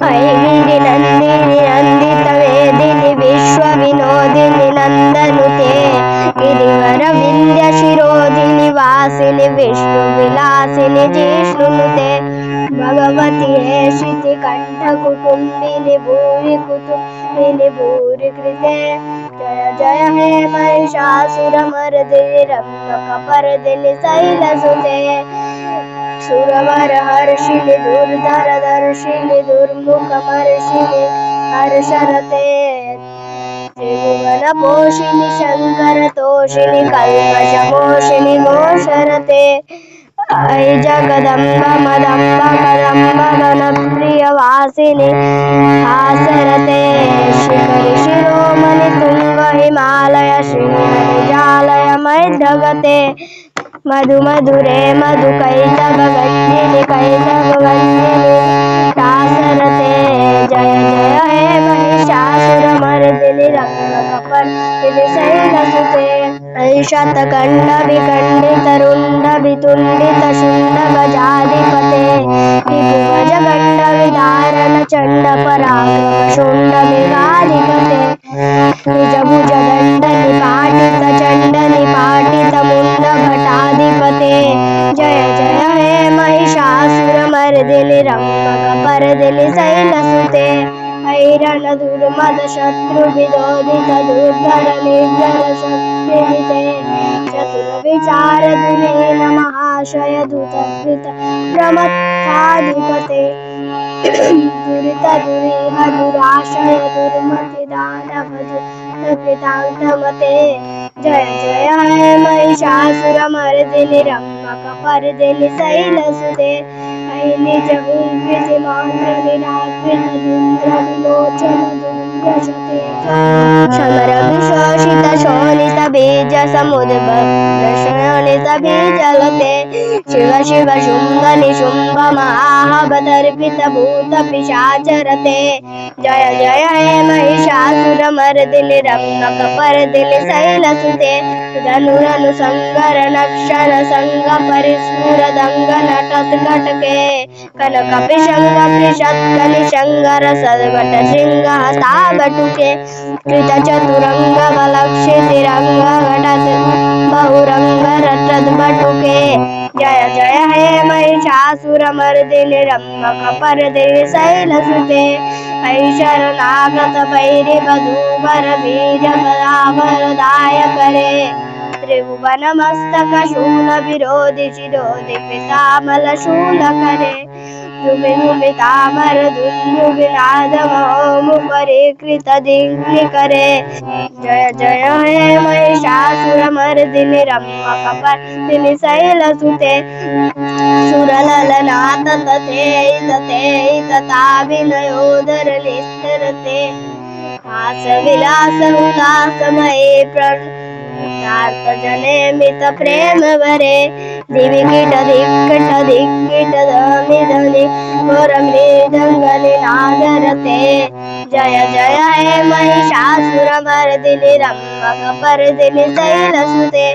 ऐगिरि नन्दिनि नन्दितवेदिनि विश्वविनोदिनि नन्दनुते गिरिवर विन्ध्यशिरोधिनि वासिनि विष्णुविलासिनि जिष्णुनुते भगवति हेशिति कण्ठकुटुम्बिनि भूरि कुटुम्बिनि भूरि कृते जय जय हे महिषासुरमर्दिनि रम्यकपर्दिनि शैलसुते सुरवरहर्षिणि दुर्धरदर्शिनि दुर्मुखमर्षिणि हर्षरते त्रिभुवनपोषिणि शङ्करतोषिणि कल्मषमोषिणि घोषरते ऐ जगदम्ब मदम्ब कदम्ब वनप्रियवासिनि हासरते शिखरि शिरोमणि तुङ्ग हिमालय श्रीहरिजालय मैद्धवते मधु मधुरे मधुकैतवगञ्जिनि कैतवगञ्जिनि दासरते जय जय हे महिषासुरमर्दिनि रम्यकपर्दिनि शैलसुते ऐ शतकण्डविखण्डितरुण्डवितुण्डितशुण्डगजाधिपते विभुगजगण्डविदारण चण्डपराक्रम शुण्डविगाधिपते निजभुजदण्डनिपाटितचण्डनिपाटितमुण्डभटाधिपते जय जय हे महिषासुरमर्दिनि रम्यकपर्दिनि शैलसुते ऐरणधुर्मदशत्रुविदोदितदुर्धर निर्जरशक्तिनिते चतुरविचारधुरीन महाशय धृतभृत प्रमत्ताधिपते दुरितदुरीह दुराशय दुर्मतिदानवधूतकृतान्तमते जय जय हे महिषासुरमर्दिनि रम्यकपर्दिनि शैलसुते ऐ निजविकृतिमात्रनिराकृतधुन्द्रविलोचन दुर्व्यशते समरविशोषितशोणितबीजसमुद्भ्रशोणितबीजलते शिव शिव शुम्भ निशुम्भ महाबदर्पितभूतपिशाचरते जय जय हे महिषासुरमर्दिनि रम्यकपर्दिनि शैलसुते धनुरनुसंगर नक्षर संग परिस्फुरदङ्गनटस्कटके कनकपिशङ्गपृषत्कनिशङ्गर सद्वटशृङ्ग हस्तावटुके कृतचतुरङ्गबलक्षितिरङ्गघटत् बहुरङ्गरटद्वटुके जय जय हे महिषासुरमर्दिनि रम्यकपर्दिनि शैलसुते ऐ शरणागतभैरिवधूवर बीजपदावरदायकरे त्रिभुवनमस्तकशूलविरोधि शिरोधि पितामलशूलकरे दुर्विनुमितामरदुर्विनादमहोमुपरीकृतदिग्निकरे जय जय हे महिषासुरमर्दिनि रम्यकपर्दिनि शैलसुते सुरललनाथतते तताभिनयोदरनिस्तरते हासविलासहुलासमये प्रणतार्थजने मितप्रेमवरे दिविकीटधिक्कीटधिक्कीटधनिधनि घोरमृदङ्गनिनादरते जय जय हे महिषासुरमर्दिनि रम्यकपर्दिनि शैलसुते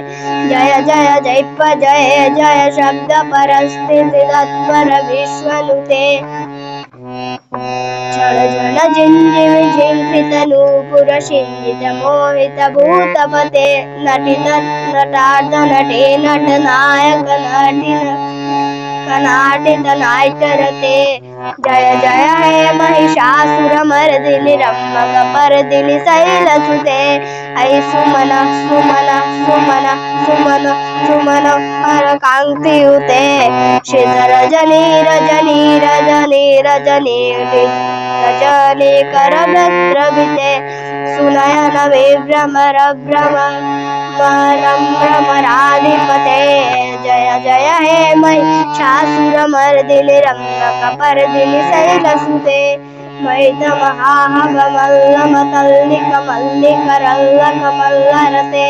जय जय जैप जय जय शब्दपरस्थितितत्पर विश्वनुते झण झिञ्झिञ्झिञ्झितनूपुरशिञ्जितमोहितभूतपते नटितनटार्धनटे नटनायक नटितनाट्यरते जय जय हे महिषासुरमर्दिनि रम्यकपर्दिनि शैलसुते ऐ सुमन सुमन सुमन सुमन सुमन हरकान्तियुते श्रीधरजनी रजनी रजनी रजनी रजनीकरभद्रभिते सुनयन विभ्रमर भ्रमराधिपते जय जय हे महिषासुरमर्दिनि रम्यकपर्दिनि शैलसुते मैतमहाभवमल्लमतल्लिकमल्लिकरल्लकमल्लरते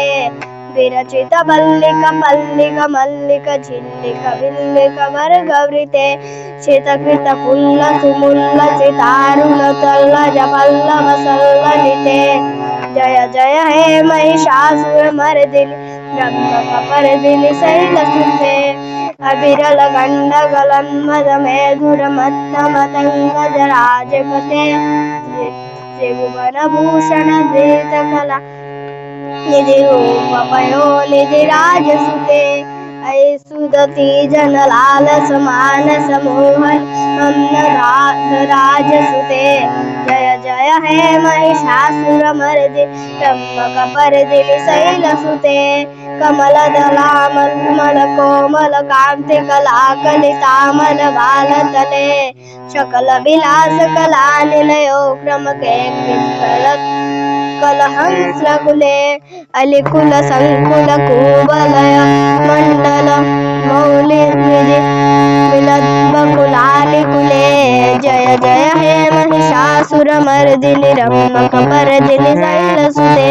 विरचितबल्लिकमल्लिकझिल्लिकविल्लिकवर्गवृते चितकृतपुल्लसुमुल्लचितारुणतल्लजपल्लवसल्ललिते जय जय हे महिषासुरमर्दिनि रम्यकपर्दिनि शैलसुते अविरल गण्डगलन्मदमेधुरमत्तमतङ्गजराजपते त्रिभुवनभूषण धृतकला निधि रूपपयो निधिराजसुते अयि सुदति जनलाल समान समोहन राजसुते जय जय हे महिषासुरमर्दि त्र्यम्बकपर्दिनि शैलसुते कमलदलामल कोमल कान्ति कलाकलितामल बालतले शकल विलास कला निलयो क्रमके कलहंसकुले अलिकुल संकुल कुवलय मंडल मौलि विलद्बकुलालिकुले जय जय हे महिषासुरमर्दिनि रम्मकपर्दिनि शैलसुते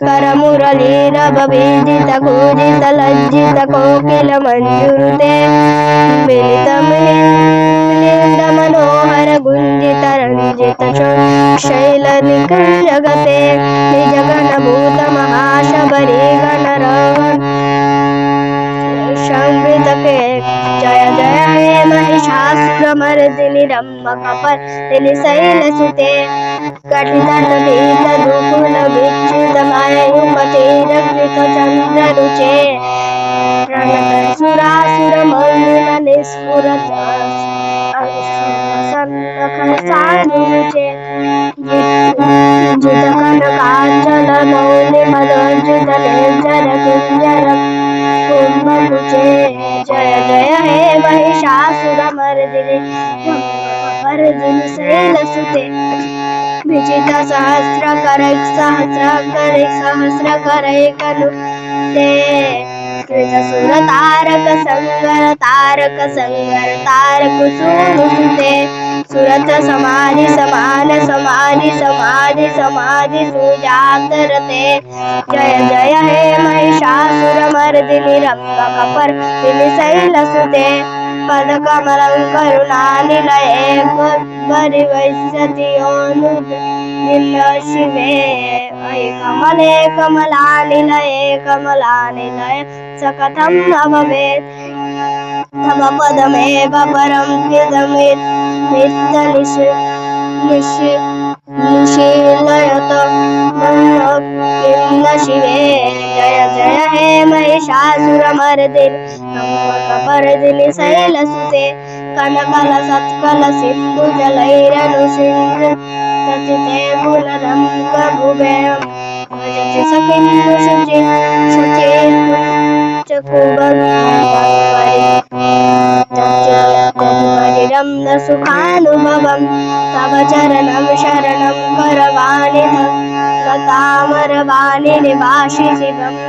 करमुरलीरवविजित कूजित लज्जित कोकिल मंजुरुते मनोहर गुंजित रंजित शैल निकुंजगते निजगणभूत महाशबरी गणरवण संवृतके जय जय हे महिषासुरमर्दिनि रम्मकपर्दिनि शैलसुते कटितटभीत दुकुल विच्युत मयूपतिरकृत चन्द्ररुचे प्रणतसुरासुरमर्दिन निस्फुरत सानुरुचे जित कनकाचल मौलि मदोर्जित निर्जर कुंजर कुंभकुचे जय जय हे महिषासुरमर्दिनि रम्मकपर्दिनि शैलसुते विजित सहस्रकरैकनुते कृतसुर तारक संगर तारकुसुनुसुते सुरत समाधि समान समाधि सुजातरते जय जय हे महिषासुरमर्दिनि रम्मकपर्दिनि शैलसुते पदकमलं करुणानिलये परिवैश्यति योऽनुदिन शिवे अयि कमले कमलानिलये सकथं न भवेत् तव पदमेव परं निशीलयत किं न शिवे जय जय हे महिषासुरमर्दिनि रम्मकपर्दिनि शैलसुते कनकल सत्कल सिन्धु जलैरनुसिंहते पुनरङ्गभुवेयं भजति सखिन्दु शुचिरम्न सुखानुभवं तव चरणं शरणं करवाणि लतामरवाणि निवासि शिवम्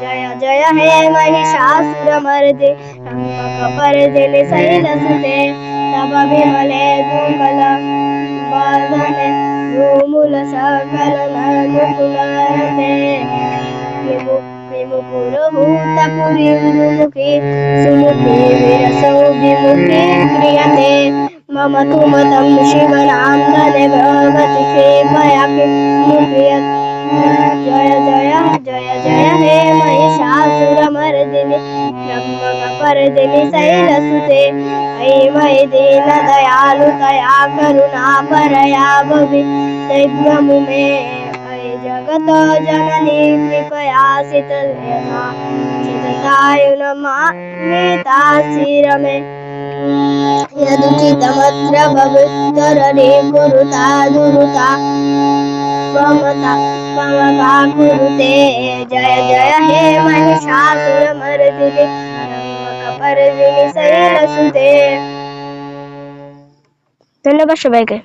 जय जय हे महिषासुरमर्दिनि रम्मकपर्दिनि शैलसुते तव विमले दुर्गल वर्धने भूमुल सकल ननुकुलरते विमुपुरभूतपुरीन्दुमुखी सुमुखी विरसौ विमुखी क्रियते मम तु मतं शिवनाम्दने भगवति कृपया किमुक्रियते जय जय हे महिषासुरमर्दिनि रम्मकपर्दिनि शैलसुते अयि मयि दीनदयालुतया करुणापरया भवितैग्ममुमे अयि जगतो जननी कृपयासितयथा चिततायुनमामिताशिरमे यदुचितमत्र भवुत्तरणे कुरुता दुरुता त्वमता कुरुते जय जय हे महिषासुरमर्दिनि रम्मकपर्दिनि शैलसुते। धन्यवाद सबाइके।